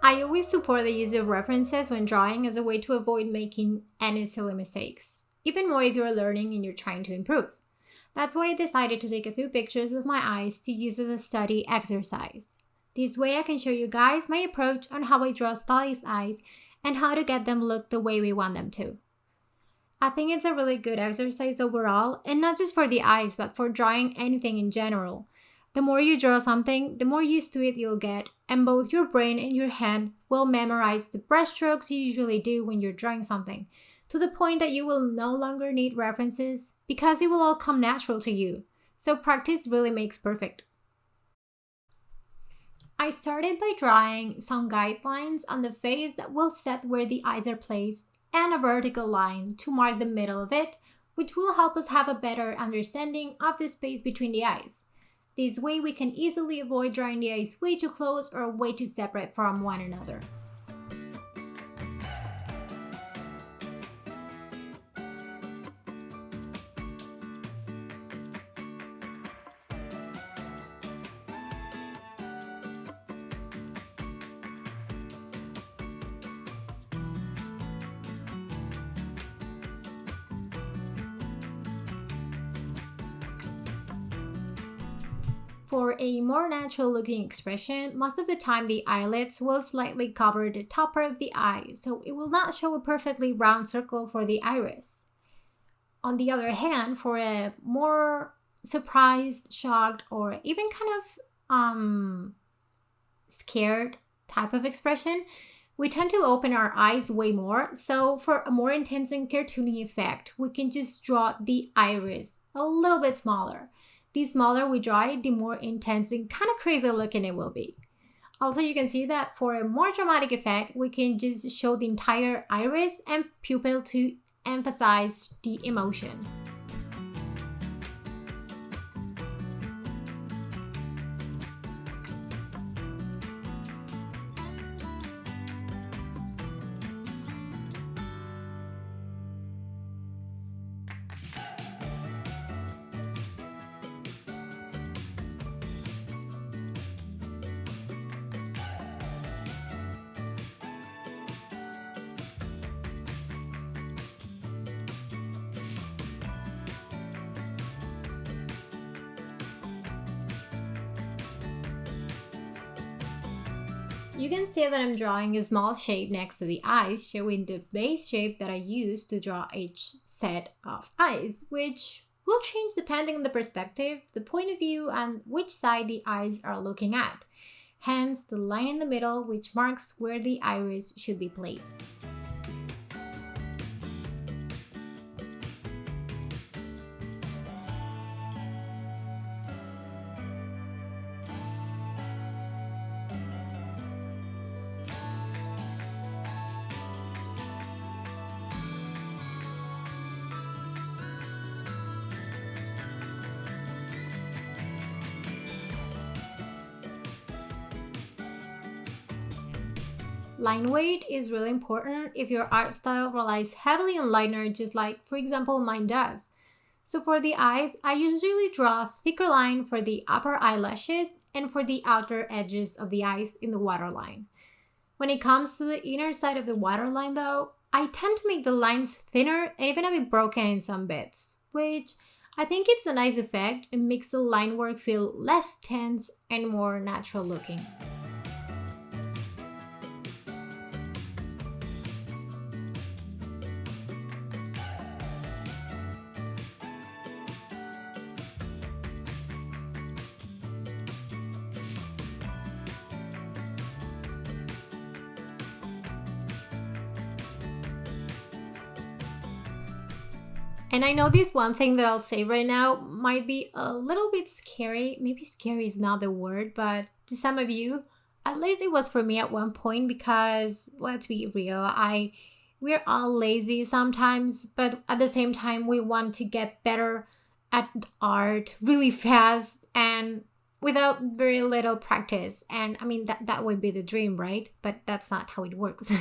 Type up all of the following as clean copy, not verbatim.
I always support the use of references when drawing as a way to avoid making any silly mistakes, even more if you're learning and you're trying to improve. That's why I decided to take a few pictures of my eyes to use as a study exercise. This way I can show you guys my approach on how I draw stylized eyes and how to get them look the way we want them to. I think it's a really good exercise overall, and not just for the eyes, but for drawing anything in general. The more you draw something, the more used to it you'll get, and both your brain and your hand will memorize the brushstrokes you usually do when you're drawing something, to the point that you will no longer need references because it will all come natural to you. So practice really makes perfect. I started by drawing some guidelines on the face that will set where the eyes are placed and a vertical line to mark the middle of it, which will help us have a better understanding of the space between the eyes. This way we can easily avoid drawing the eyes way too close or way too separate from one another. For a more natural looking expression, most of the time the eyelids will slightly cover the top part of the eye, so it will not show a perfectly round circle for the iris. On the other hand, for a more surprised, shocked, or even kind of scared type of expression, we tend to open our eyes way more, so for a more intense and cartoony effect, we can just draw the iris a little bit smaller. The smaller we draw it, the more intense and kind of crazy looking it will be. Also, you can see that for a more dramatic effect, we can just show the entire iris and pupil to emphasize the emotion. You can see that I'm drawing a small shape next to the eyes, showing the base shape that I use to draw each set of eyes, which will change depending on the perspective, the point of view, and which side the eyes are looking at. Hence, the line in the middle, which marks where the iris should be placed. Line weight is really important if your art style relies heavily on liner, just like, for example, mine does. So for the eyes, I usually draw a thicker line for the upper eyelashes and for the outer edges of the eyes in the waterline. When it comes to the inner side of the waterline though, I tend to make the lines thinner and even a bit broken in some bits, which I think gives a nice effect and makes the line work feel less tense and more natural looking. And I know this one thing that I'll say right now might be a little bit scary. Maybe scary is not the word, but to some of you, at least it was for me at one point, because let's be real, we're all lazy sometimes, but at the same time we want to get better at art really fast and without very little practice. And I mean that would be the dream, right? But that's not how it works.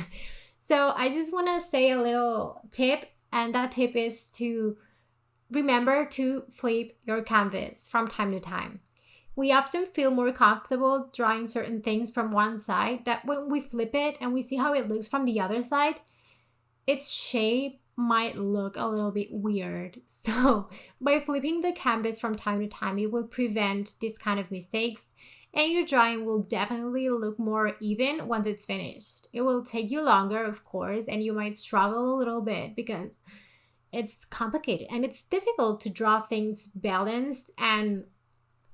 So I just want to say a little tip. And that tip is to remember to flip your canvas from time to time. We often feel more comfortable drawing certain things from one side that when we flip it and we see how it looks from the other side, its shape might look a little bit weird. So, by flipping the canvas from time to time, it will prevent this kind of mistakes, and your drawing will definitely look more even once it's finished. It will take you longer, of course, and you might struggle a little bit because it's complicated and it's difficult to draw things balanced and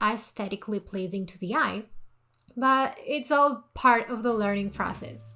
aesthetically pleasing to the eye, but it's all part of the learning process.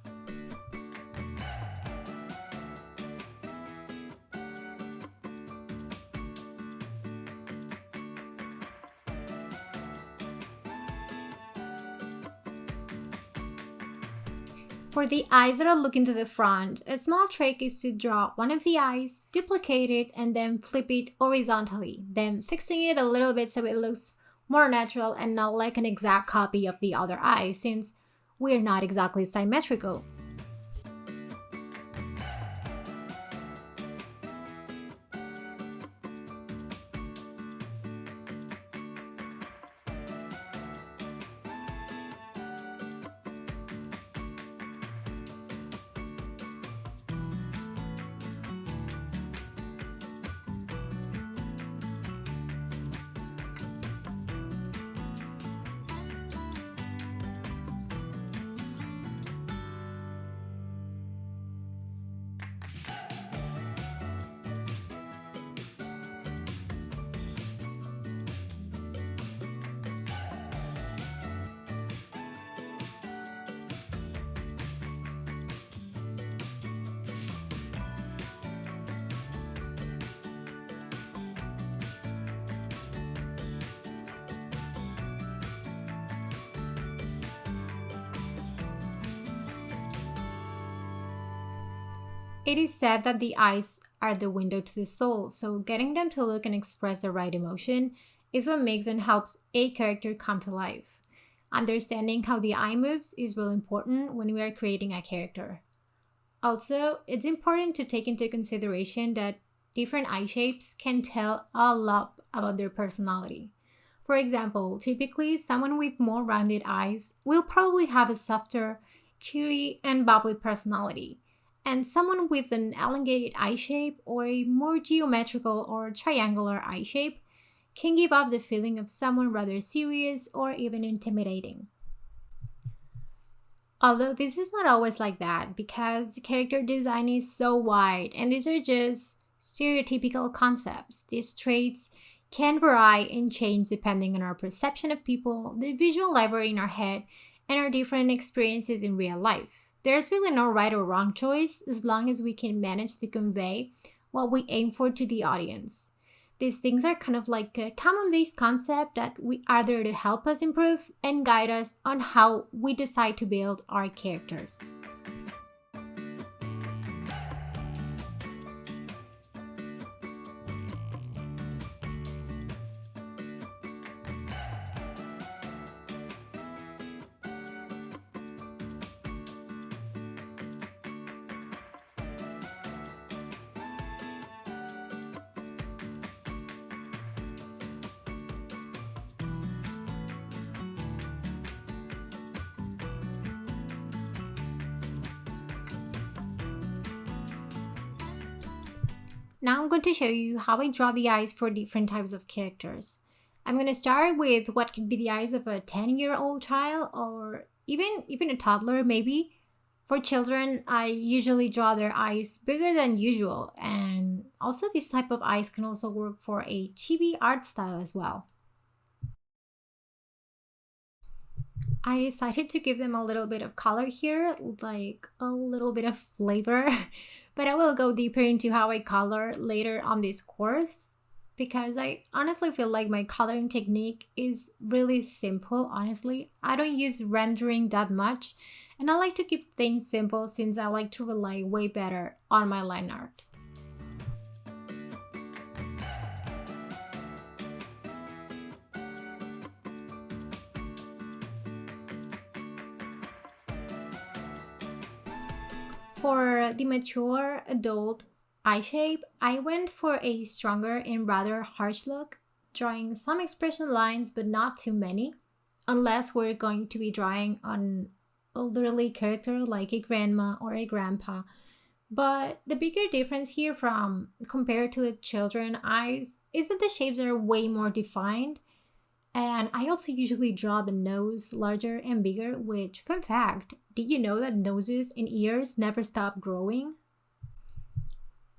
For the eyes that are looking to the front, a small trick is to draw one of the eyes, duplicate it, and then flip it horizontally, then fixing it a little bit so it looks more natural and not like an exact copy of the other eye, since we're not exactly symmetrical. It is said that the eyes are the window to the soul, so getting them to look and express the right emotion is what makes and helps a character come to life. Understanding how the eye moves is really important when we are creating a character. Also, it's important to take into consideration that different eye shapes can tell a lot about their personality. For example, typically someone with more rounded eyes will probably have a softer, cheery, and bubbly personality, and someone with an elongated eye shape or a more geometrical or triangular eye shape can give off the feeling of someone rather serious or even intimidating. Although this is not always like that because character design is so wide and these are just stereotypical concepts. These traits can vary and change depending on our perception of people, the visual library in our head, and our different experiences in real life. There's really no right or wrong choice as long as we can manage to convey what we aim for to the audience. These things are kind of like a common based concept that we are there to help us improve and guide us on how we decide to build our characters. Now I'm going to show you how I draw the eyes for different types of characters. I'm going to start with what could be the eyes of a 10-year-old child or even a toddler maybe. For children, I usually draw their eyes bigger than usual, and also this type of eyes can also work for a chibi art style as well. I decided to give them a little bit of color here, like a little bit of flavor, but I will go deeper into how I color later on this course because I honestly feel like my coloring technique is really simple, honestly. I don't use rendering that much, and I like to keep things simple since I like to rely way better on my line art. For the mature adult eye shape, I went for a stronger and rather harsh look drawing some expression lines, but not too many, unless we're going to be drawing an elderly character like a grandma or a grandpa. But the bigger difference here from compared to the children eyes is that the shapes are way more defined. And I also usually draw the nose larger and bigger, which, fun fact, did you know that noses and ears never stop growing?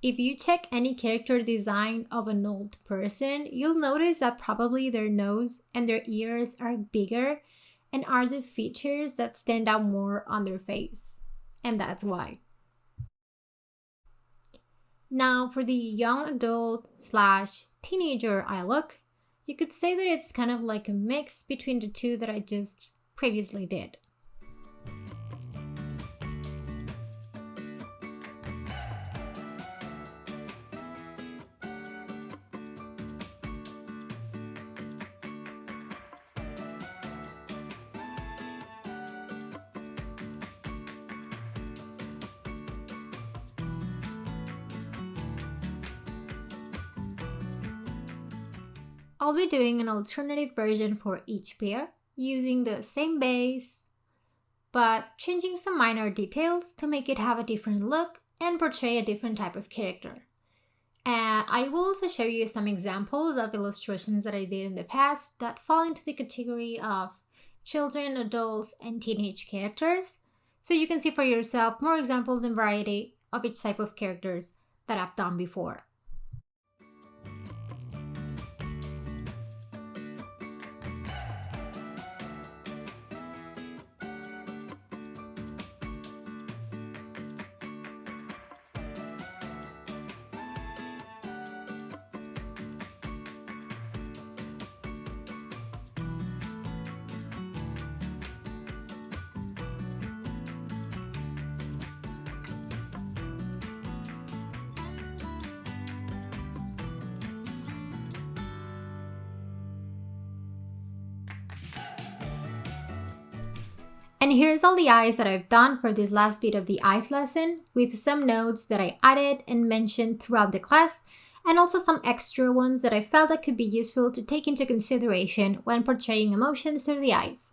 If you check any character design of an old person, you'll notice that probably their nose and their ears are bigger and are the features that stand out more on their face. And that's why. Now, for the young adult slash teenager eye look, you could say that it's kind of like a mix between the two that I just previously did. I'll be doing an alternative version for each pair, using the same base, but changing some minor details to make it have a different look and portray a different type of character. And I will also show you some examples of illustrations that I did in the past that fall into the category of children, adults, and teenage characters, so you can see for yourself more examples and variety of each type of characters that I've done before. And here's all the eyes that I've done for this last bit of the eyes lesson, with some notes that I added and mentioned throughout the class, and also some extra ones that I felt that could be useful to take into consideration when portraying emotions through the eyes.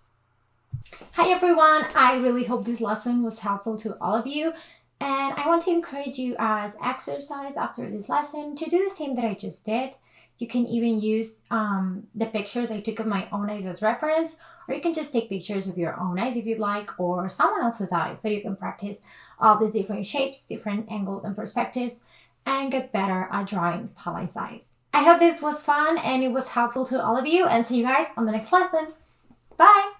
Hi everyone, I really hope this lesson was helpful to all of you, and I want to encourage you as exercise after this lesson to do the same that I just did. You can even use the pictures I took of my own eyes as reference, or you can just take pictures of your own eyes if you'd like, or someone else's eyes, so you can practice all these different shapes, different angles and perspectives, and get better at drawing stylized eyes. I hope this was fun and it was helpful to all of you, and see you guys on the next lesson. Bye!